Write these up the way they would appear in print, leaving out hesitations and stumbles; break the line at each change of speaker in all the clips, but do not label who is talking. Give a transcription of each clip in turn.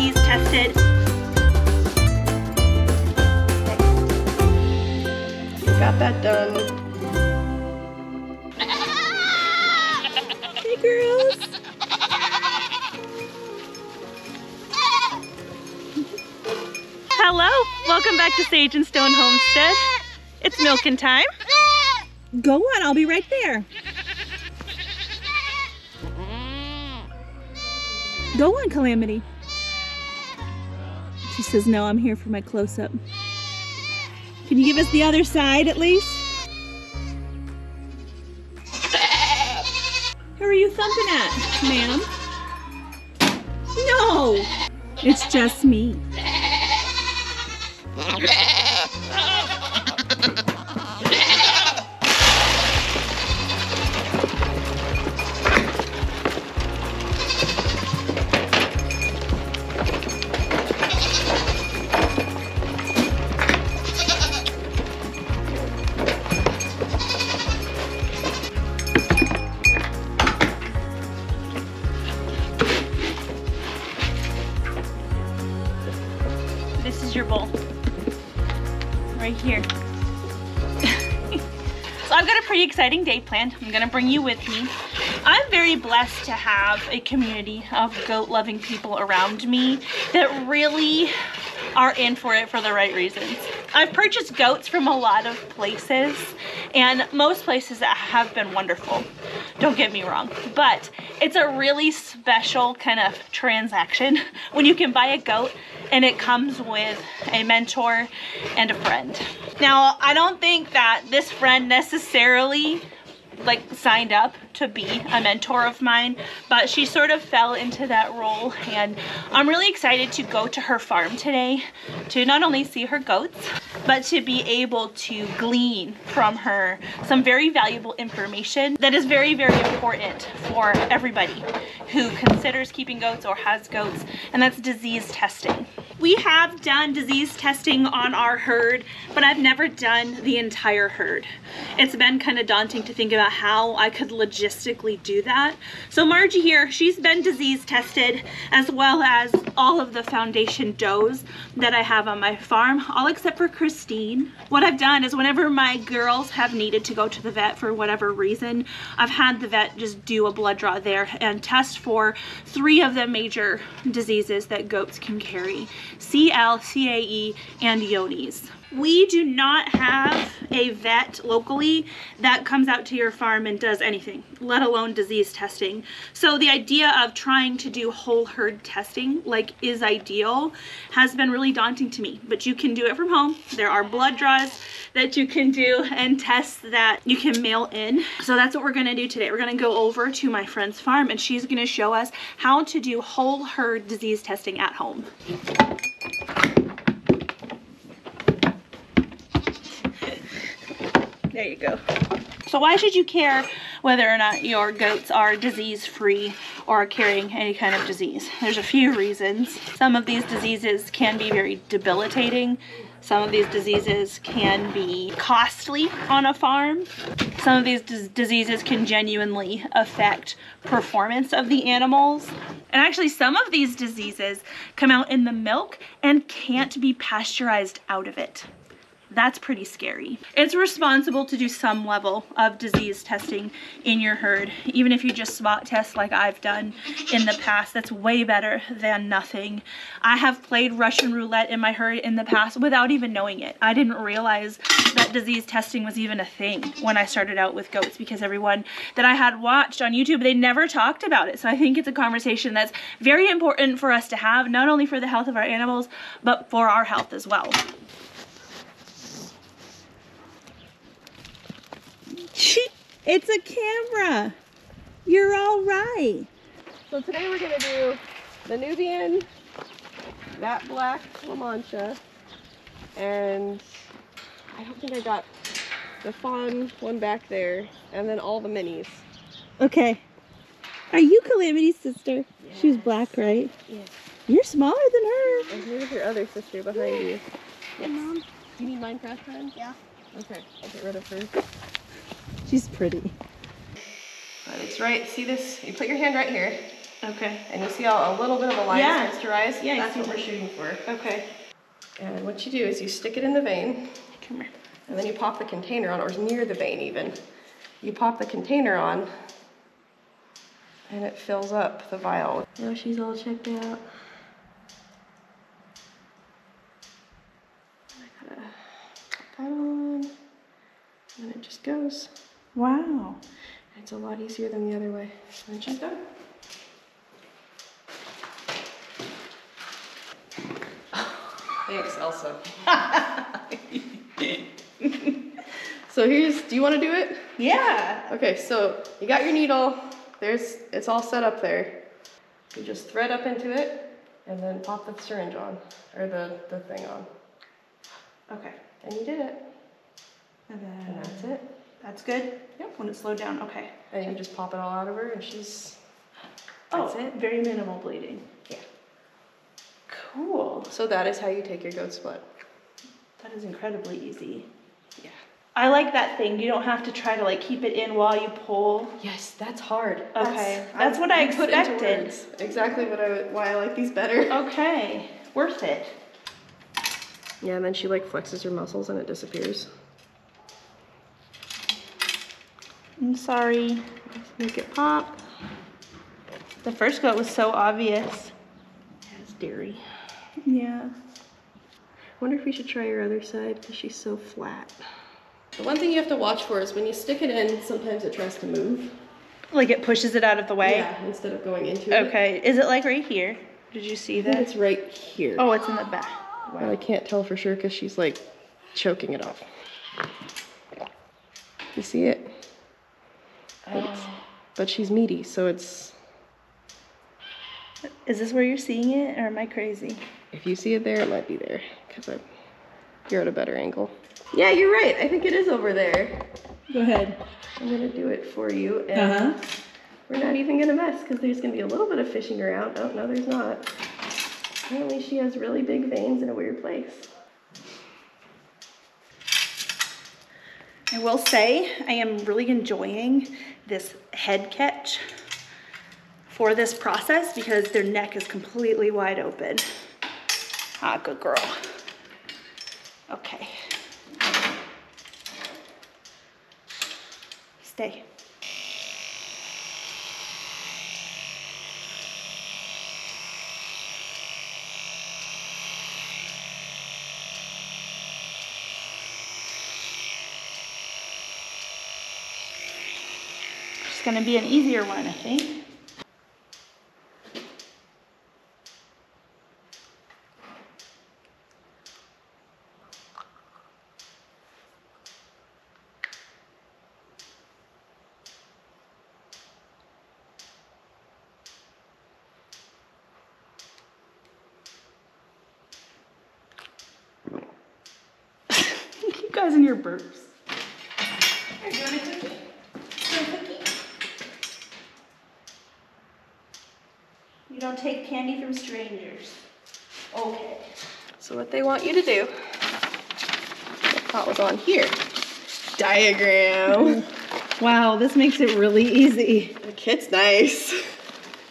disease tested.
Got that done.
Hey girls. Hello, welcome back to Sage and Stone Homestead. It's milking time. Go on, I'll be right there. Go on, Calamity. She says, no, I'm here for my close-up. Can you give us the other side at least? Who are you thumping at, ma'am? No! It's just me. This is your bowl, right here. So I've got a pretty exciting day planned. I'm gonna bring you with me. I'm very blessed to have a community of goat-loving people around me that really are in for it for the right reasons. I've purchased goats from a lot of places, and most places that have been wonderful. Don't get me wrong, but it's a really special kind of transaction when you can buy a goat and it comes with a mentor and a friend. Now, I don't think that this friend necessarily signed up to be a mentor of mine, but she sort of fell into that role, and I'm really excited to go to her farm today to not only see her goats, but to be able to glean from her some very valuable information that is very, very important for everybody who considers keeping goats or has goats, and that's disease testing. We have done disease testing on our herd, but I've never done the entire herd. It's been kind of daunting to think about how I could logistically do that. So Margie here, she's been disease tested, as well as all of the foundation does that I have on my farm, all except for Christine. What I've done is whenever my girls have needed to go to the vet for whatever reason, I've had the vet just do a blood draw there and test for 3 of the major diseases that goats can carry: CL, CAE, and Johne's. We do not have a vet locally that comes out to your farm and does anything, let alone disease testing. So the idea of trying to do whole herd testing is ideal has been really daunting to me, but you can do it from home. There are blood draws that you can do and tests that you can mail in. So that's what we're gonna do today. We're gonna go over to my friend's farm and she's gonna show us how to do whole herd disease testing at home. There you go. So why should you care whether or not your goats are disease-free or are carrying any kind of disease? There's a few reasons. Some of these diseases can be very debilitating. Some of these diseases can be costly on a farm. Some of these diseases can genuinely affect performance of the animals. And actually, some of these diseases come out in the milk and can't be pasteurized out of it. That's pretty scary. It's responsible to do some level of disease testing in your herd. Even if you just spot test like I've done in the past, that's way better than nothing. I have played Russian roulette in my herd in the past without even knowing it. I didn't realize that disease testing was even a thing when I started out with goats, because everyone that I had watched on YouTube, they never talked about it. So I think it's a conversation that's very important for us to have, not only for the health of our animals, but for our health as well. It's a camera. You're all right.
So today we're gonna do the Nubian, that black La Mancha, and I don't think I got the fawn one back there, and then all the minis.
Okay. Are you Calamity's sister?
Yes.
She's black, right?
Yes.
You're smaller than her.
And here's your other sister behind you. Yes. Mom. Do you need Minecraft time? Yeah. Okay, I'll get rid of her.
She's pretty.
That is right. See this? You put your hand right here.
Okay.
And you see how a little bit of a line starts to rise?
Yeah,
that's what we're shooting for.
Okay.
And what you do is you stick it in the vein.
Come here.
And then you pop the container on, or near the vein even. You pop the container on, and it fills up the vial. Now she's all checked out. I gotta pop that on, and it just goes.
Wow.
It's a lot easier than the other way. And she's done. Thanks, Elsa. So do you want to do it?
Yeah.
Okay, so you got your needle. It's all set up there. You just thread up into it and then pop the syringe on, or the thing on.
Okay.
And you did it.
And
And that's it.
that's good?
Yep.
When it slowed down, okay.
And you can just pop it all out of her and that's it.
Very minimal bleeding.
Yeah.
Cool.
So that is how you take your goat's blood.
That is incredibly easy.
Yeah.
I like that thing. You don't have to try to like keep it in while you pull.
Yes, that's hard.
Okay. That's what I
put into
expected.
words exactly why I like these better.
Okay. Worth it.
Yeah, and then she like flexes her muscles and it disappears.
I'm sorry.
Let's make it pop.
The first goat was so obvious.
Yeah, it's dairy.
Yeah.
I wonder if we should try her other side because she's so flat. The one thing you have to watch for is when you stick it in, sometimes it tries to move.
Like it pushes it out of the way?
Yeah, instead of going into it.
Okay. Is it like right here? Did you see
I think
that?
it's right here.
Oh, it's in the back.
But I can't tell for sure because she's like choking it off. You see it? But she's meaty, so it's...
Is this where you're seeing it, or am I crazy?
If you see it there, it might be there because you're at a better angle. Yeah, you're right. I think it is over there.
Go ahead.
I'm gonna do it for you, and we're not even gonna mess because there's gonna be a little bit of fishing around. Oh, no, there's not. Apparently she has really big veins in a weird place.
I will say I am really enjoying this head catch for this process because their neck is completely wide open. Ah, good girl. Okay. Stay. It's gonna be an easier one, I think. You guys and your burps.
Are you doing a cookie?
You don't take candy from strangers. Okay.
So what they want you to do, I thought was on here, diagram.
Wow, this makes it really easy.
The kit's nice.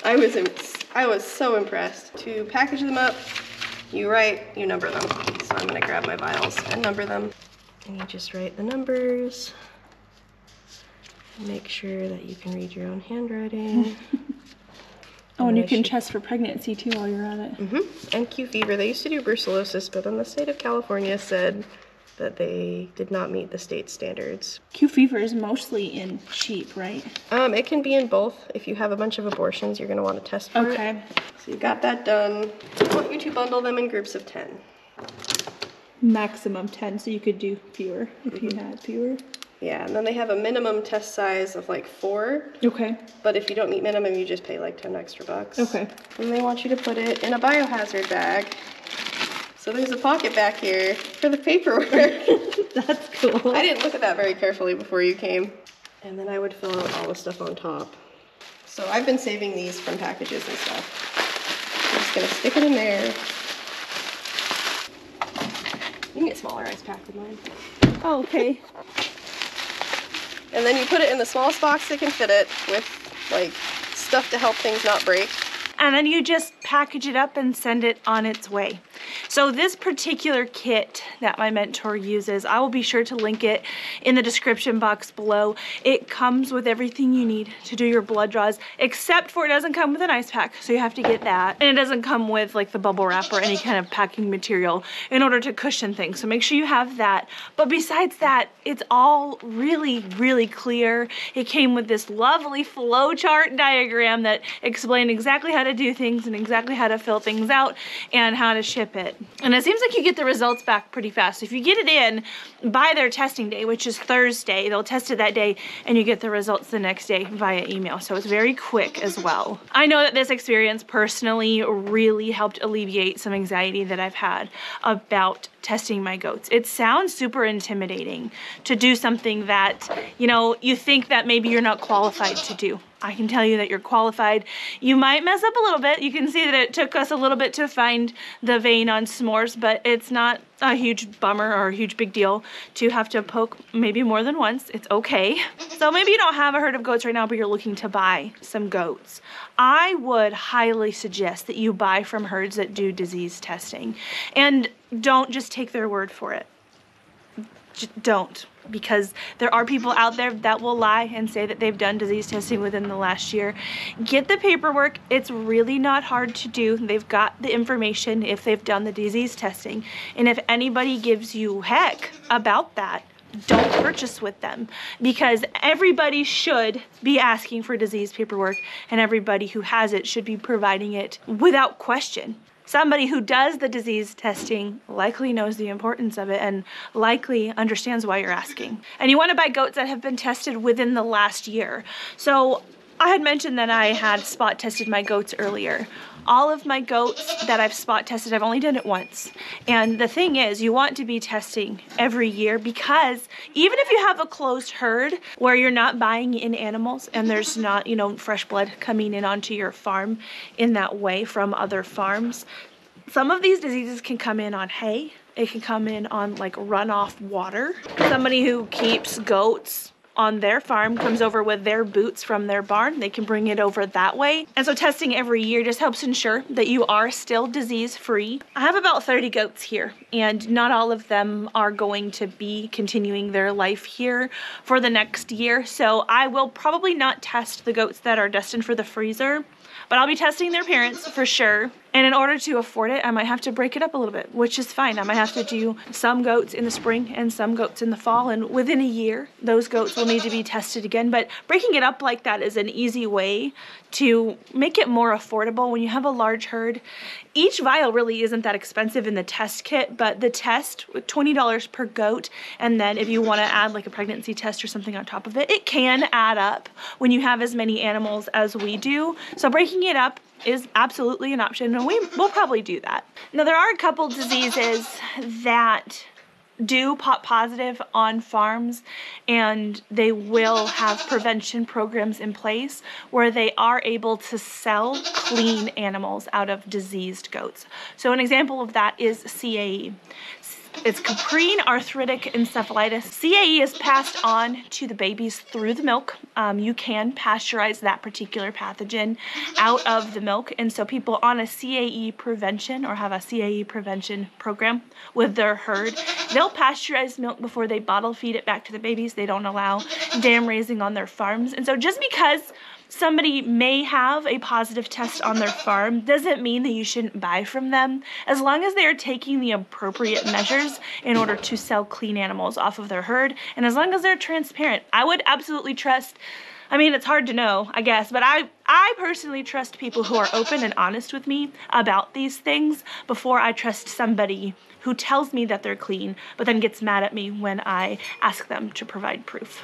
I was so impressed. To package them up, you write, you number them. So I'm gonna grab my vials and number them. And you just write the numbers. Make sure that you can read your own handwriting.
Oh, and you can test for pregnancy too while you're at it.
And Q fever. They used to do brucellosis, but then the state of California said that they did not meet the state standards.
Q fever is mostly in sheep, right?
It can be in both. If you have a bunch of abortions, you're gonna want to test for it.
Okay.
So you got that done. I want you to bundle them in groups of 10.
Maximum 10, so you could do fewer if you had fewer.
Yeah, and then they have a minimum test size of like 4.
Okay.
But if you don't meet minimum, you just pay like 10 extra bucks.
Okay.
And they want you to put it in a biohazard bag. So there's a pocket back here for the paperwork.
That's cool.
I didn't look at that very carefully before you came. And then I would fill out all the stuff on top. So I've been saving these from packages and stuff. I'm just gonna stick it in there. You can get smaller ice pack than mine.
Oh, okay.
And then you put it in the smallest box that can fit it with like stuff to help things not break.
and then you just package it up and send it on its way. So this particular kit that my mentor uses, I will be sure to link it in the description box below. It comes with everything you need to do your blood draws, except for it doesn't come with an ice pack, so you have to get that. And it doesn't come with like the bubble wrap or any kind of packing material in order to cushion things, so make sure you have that. But besides that, it's all really clear. It came with this lovely flowchart diagram that explained exactly how to do things and exactly how to fill things out and how to ship it. And it seems like you get the results back pretty fast. If you get it in by their testing day, which is Thursday, they'll test it that day and you get the results the next day via email. So it's very quick as well. I know that this experience personally really helped alleviate some anxiety that I've had about testing my goats. It sounds super intimidating to do something that, you know, you think that maybe you're not qualified to do. I can tell you that you're qualified. You might mess up a little bit. You can see that it took us a little bit to find the vein on s'mores, but it's not a huge bummer or a huge big deal to have to poke maybe more than once. It's okay. So maybe you don't have a herd of goats right now, but you're looking to buy some goats. I would highly suggest that you buy from herds that do disease testing, and don't just take their word for it. Just don't, because there are people out there that will lie and say that they've done disease testing within the last year. Get the paperwork. It's really not hard to do. They've got the information if they've done the disease testing. And if anybody gives you heck about that, don't purchase with them, because everybody should be asking for disease paperwork, and everybody who has it should be providing it without question. Somebody who does the disease testing likely knows the importance of it and likely understands why you're asking. And you want to buy goats that have been tested within the last year. So I had mentioned that I had spot tested my goats earlier. All of my goats that I've spot tested, I've only done it once. And the thing is, you want to be testing every year, because even if you have a closed herd where you're not buying in animals and there's not, you know, fresh blood coming in onto your farm in that way from other farms, some of these diseases can come in on hay. It can come in on like runoff water. Somebody who keeps goats on their farm comes over with their boots from their barn. They can bring it over that way. And so testing every year just helps ensure that you are still disease free. I have about 30 goats here, and not all of them are going to be continuing their life here for the next year. So I will probably not test the goats that are destined for the freezer, but I'll be testing their parents for sure. And in order to afford it, I might have to break it up a little bit, which is fine. I might have to do some goats in the spring and some goats in the fall, and within a year, those goats will need to be tested again. But breaking it up like that is an easy way to make it more affordable when you have a large herd. Each vial really isn't that expensive in the test kit, but the test, $20 per goat, and then if you want to add like a pregnancy test or something on top of it, it can add up when you have as many animals as we do. So breaking it up is absolutely an option, and we'll probably do that. Now, there are a couple diseases that do pop positive on farms, and they will have prevention programs in place where they are able to sell clean animals out of diseased goats. So an example of that is CAE. It's caprine arthritic encephalitis. CAE is passed on to the babies through the milk. You can pasteurize that particular pathogen out of the milk, and so people on a CAE prevention or have a CAE prevention program with their herd, they'll pasteurize milk before they bottle feed it back to the babies. They don't allow dam raising on their farms. And so just because somebody may have a positive test on their farm doesn't mean that you shouldn't buy from them, as long as they are taking the appropriate measures in order to sell clean animals off of their herd, and as long as they're transparent. I would absolutely trust, I mean, it's hard to know, I guess, but I personally trust people who are open and honest with me about these things before I trust somebody who tells me that they're clean but then gets mad at me when I ask them to provide proof.